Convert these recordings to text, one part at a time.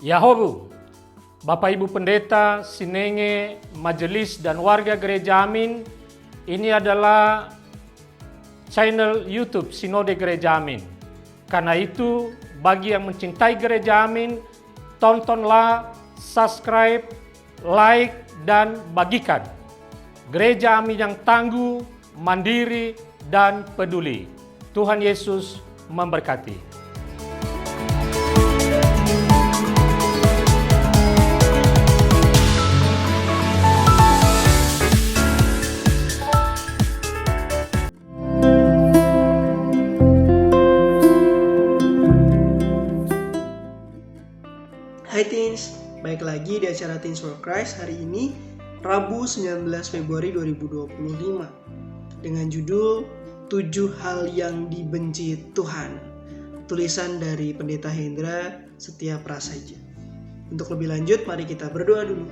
Yahobu, Bapak Ibu Pendeta, Sinenge, Majelis dan warga Gereja Amin, ini adalah channel YouTube Sinode Gereja Amin. Karena itu, bagi yang mencintai Gereja Amin, tontonlah, subscribe, like, dan bagikan. Gereja Amin yang tangguh, mandiri, dan peduli. Tuhan Yesus memberkati. Hai Teens, baik lagi di acara Teens for Christ hari ini, Rabu 19 Februari 2025 dengan judul 7 hal yang dibenci Tuhan. Tulisan dari Pendeta Hendra Setia Prasaja. Untuk lebih lanjut, mari kita berdoa dulu.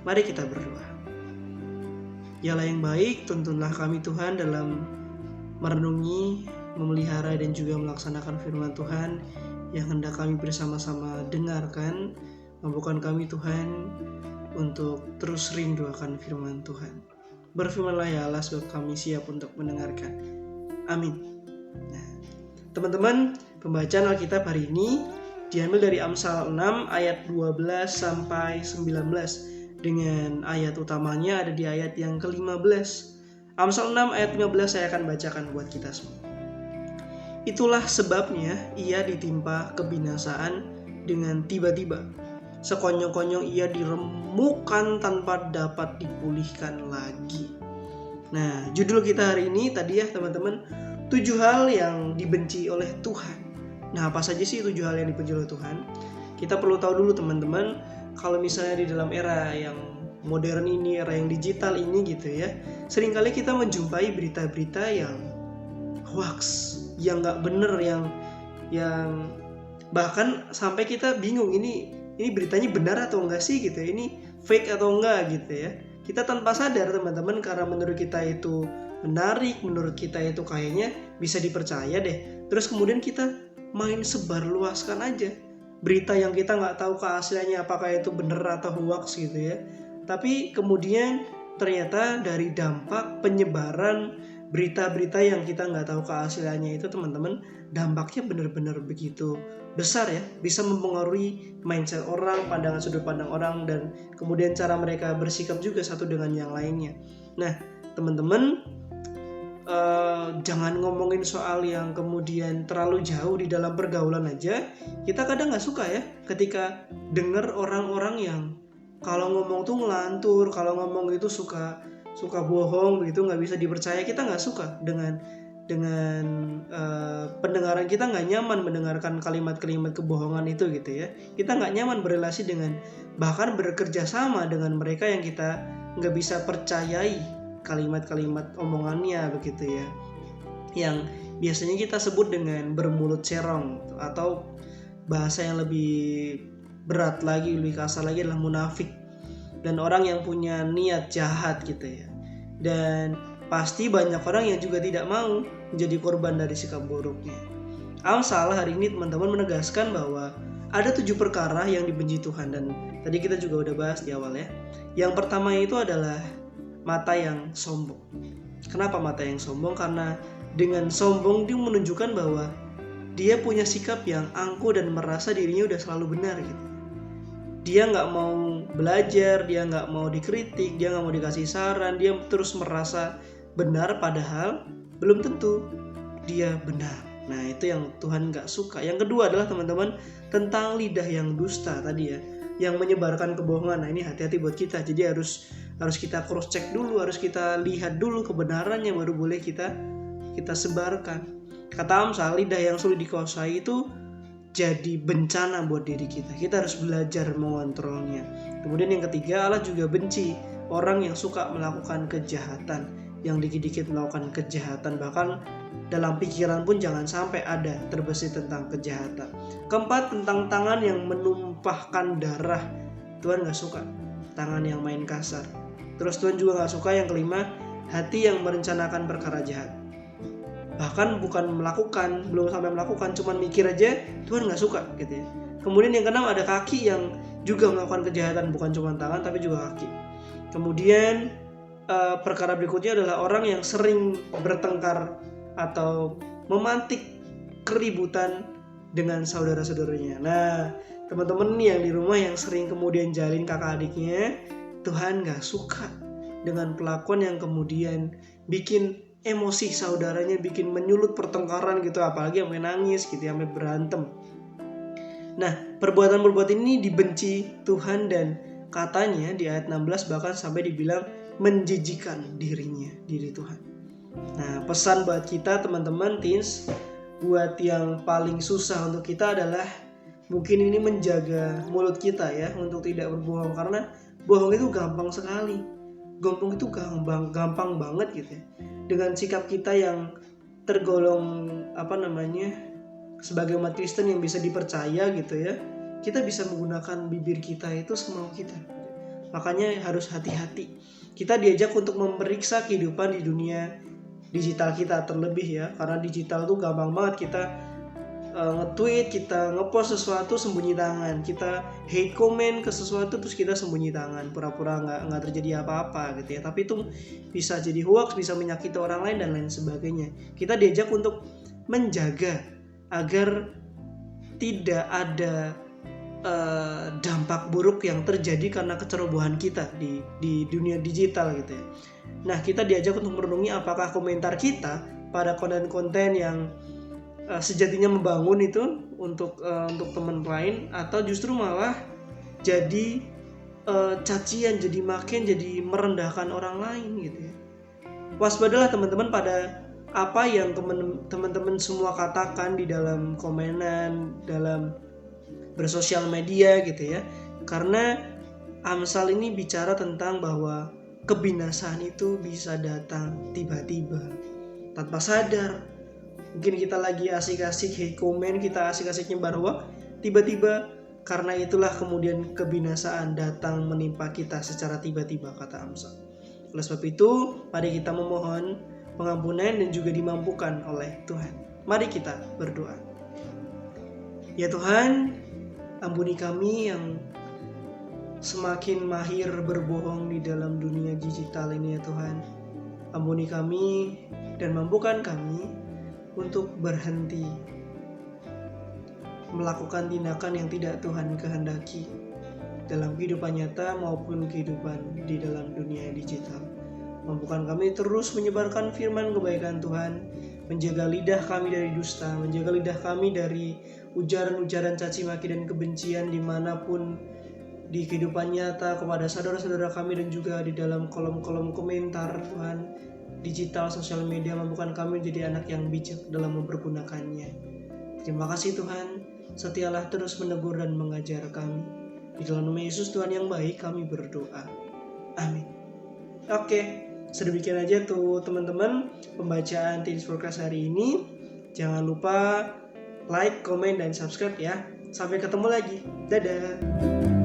Mari kita berdoa. Ya Allah yang baik, tuntunlah kami Tuhan dalam merenungi, memelihara dan juga melaksanakan firman Tuhan yang hendak kami bersama-sama dengarkan. Mampukan kami Tuhan untuk terus rindu akan firman Tuhan. Berfirmanlah ya Allah, sebab kami siap untuk mendengarkan. Amin. Nah, teman-teman, pembacaan Alkitab hari ini diambil dari Amsal 6 ayat 12 sampai 19 dengan ayat utamanya ada di ayat yang ke-15. Amsal 6 ayat 15 saya akan bacakan buat kita semua. Itulah sebabnya ia ditimpa kebinasaan dengan tiba-tiba. Sekonyong-konyong ia diremukkan tanpa dapat dipulihkan lagi. Nah, judul kita hari ini tadi ya teman-teman, 7 hal yang dibenci oleh Tuhan. Nah, apa saja sih 7 hal yang dibenci oleh Tuhan? Kita perlu tahu dulu teman-teman, kalau misalnya di dalam era yang modern ini, era yang digital ini gitu ya, seringkali kita menjumpai berita-berita yang hoax, yang nggak bener, yang bahkan sampai kita bingung ini beritanya benar atau enggak sih gitu, ini fake atau enggak gitu ya. Kita tanpa sadar teman-teman, karena menurut kita itu menarik, menurut kita itu kayaknya bisa dipercaya deh, terus kemudian kita main sebarluaskan aja berita yang kita nggak tahu keasliannya apakah itu benar atau hoax gitu ya. Tapi kemudian ternyata dari dampak penyebaran berita-berita yang kita nggak tahu keasliannya itu teman-teman, dampaknya benar-benar begitu besar ya, bisa mempengaruhi mindset orang, pandangan sudut pandang orang, dan kemudian cara mereka bersikap juga satu dengan yang lainnya. Nah teman-teman, jangan ngomongin soal yang kemudian terlalu jauh di dalam pergaulan aja, kita kadang nggak suka ya ketika dengar orang-orang yang kalau ngomong tuh ngelantur, kalau ngomong itu suka bohong begitu, nggak bisa dipercaya. Kita nggak suka dengan pendengaran kita, nggak nyaman mendengarkan kalimat-kalimat kebohongan itu gitu ya. Kita nggak nyaman berelasi dengan, bahkan bekerja sama dengan mereka yang kita nggak bisa percayai kalimat-kalimat omongannya begitu ya, yang biasanya kita sebut dengan bermulut serong, atau bahasa yang lebih berat lagi, lebih kasar lagi adalah munafik, dan orang yang punya niat jahat gitu ya. Dan pasti banyak orang yang juga tidak mau menjadi korban dari sikap buruknya. Amsal hari ini teman-teman menegaskan bahwa ada 7 perkara yang dibenci Tuhan, dan tadi kita juga udah bahas di awal ya. Yang pertama itu adalah mata yang sombong. Kenapa mata yang sombong? Karena dengan sombong dia menunjukkan bahwa dia punya sikap yang angkuh dan merasa dirinya udah selalu benar gitu. Dia nggak mau belajar, dia nggak mau dikritik, dia nggak mau dikasih saran, dia terus merasa benar padahal belum tentu dia benar. Nah itu yang Tuhan nggak suka. Yang kedua adalah teman-teman, tentang lidah yang dusta tadi ya, yang menyebarkan kebohongan. Nah ini hati-hati buat kita. Jadi harus kita cross check dulu, harus kita lihat dulu kebenarannya, baru boleh kita sebarkan. Kata Amsal, lidah yang sulit dikuasai itu jadi bencana buat diri kita. Kita harus belajar mengontrolnya. Kemudian yang ketiga, Allah juga benci orang yang suka melakukan kejahatan, yang dikit-dikit melakukan kejahatan, bahkan dalam pikiran pun jangan sampai ada terbesit tentang kejahatan. Keempat, tentang tangan yang menumpahkan darah. Tuhan gak suka tangan yang main kasar. Terus Tuhan juga gak suka yang kelima, hati yang merencanakan perkara jahat. Bahkan bukan melakukan, belum sampai melakukan, cuman mikir aja Tuhan gak suka gitu ya. Kemudian yang keenam ada kaki yang juga melakukan kejahatan, bukan cuma tangan tapi juga kaki. Kemudian perkara berikutnya adalah orang yang sering bertengkar atau memantik keributan dengan saudara-saudaranya. Nah, teman-teman yang di rumah yang sering kemudian jalin kakak adiknya, Tuhan gak suka dengan pelakuan yang kemudian bikin emosi saudaranya, bikin menyulut pertengkaran gitu, apalagi sampai nangis gitu, sampai berantem. Nah, perbuatan-perbuatan ini dibenci Tuhan dan katanya di ayat 16 bahkan sampai dibilang menjijikan diri Tuhan. Nah, pesan buat kita teman-teman teens, buat yang paling susah untuk kita adalah mungkin ini menjaga mulut kita ya untuk tidak berbohong, karena bohong itu gampang sekali. Bohong itu gampang banget gitu ya. Dengan sikap kita yang tergolong sebagai umat Kristen yang bisa dipercaya gitu ya, kita bisa menggunakan bibir kita itu semau kita. Makanya harus hati-hati. Kita diajak untuk memeriksa kehidupan di dunia digital kita terlebih ya, karena digital tuh gampang banget kita nge-tweet, kita nge-post sesuatu sembunyi tangan, kita hate comment ke sesuatu terus kita sembunyi tangan, pura-pura nggak terjadi apa-apa gitu ya. Tapi itu bisa jadi hoax, bisa menyakiti orang lain dan lain sebagainya. Kita diajak untuk menjaga agar tidak ada dampak buruk yang terjadi karena kecerobohan kita di dunia digital gitu ya. Nah, kita diajak untuk merenungi apakah komentar kita pada konten-konten yang sejatinya membangun itu untuk teman lain, atau justru malah jadi cacian, jadi makin jadi merendahkan orang lain gitu ya. Waspadalah teman-teman pada apa yang teman-teman semua katakan di dalam komenan, dalam bersosial media gitu ya. Karena Amsal ini bicara tentang bahwa kebinasaan itu bisa datang tiba-tiba tanpa sadar. Mungkin kita lagi asik-asik hate comment, kita asik-asik nyebar hoax, tiba-tiba karena itulah kemudian kebinasaan datang menimpa kita secara tiba-tiba, kata Amsal. Oleh sebab itu, mari kita memohon pengampunan dan juga dimampukan oleh Tuhan. Mari kita berdoa. Ya Tuhan, ampuni kami yang semakin mahir berbohong di dalam dunia digital ini ya Tuhan. Ampuni kami dan mampukan kami untuk berhenti melakukan tindakan yang tidak Tuhan kehendaki dalam kehidupan nyata maupun kehidupan di dalam dunia digital. Mampukan kami terus menyebarkan firman kebaikan Tuhan, menjaga lidah kami dari dusta, menjaga lidah kami dari ujaran-ujaran caci maki dan kebencian dimanapun di kehidupan nyata kepada saudara-saudara kami dan juga di dalam kolom-kolom komentar Tuhan digital sosial media. Mampukan kami menjadi anak yang bijak dalam mempergunakannya. Terima kasih Tuhan, setialah terus menegur dan mengajar kami. Di dalam nama Yesus Tuhan yang baik kami berdoa. Amin. Oke, sedemikian aja tuh teman-teman pembacaan Teens for Christ hari ini. Jangan lupa like, komen, dan subscribe ya. Sampai ketemu lagi. Dadah.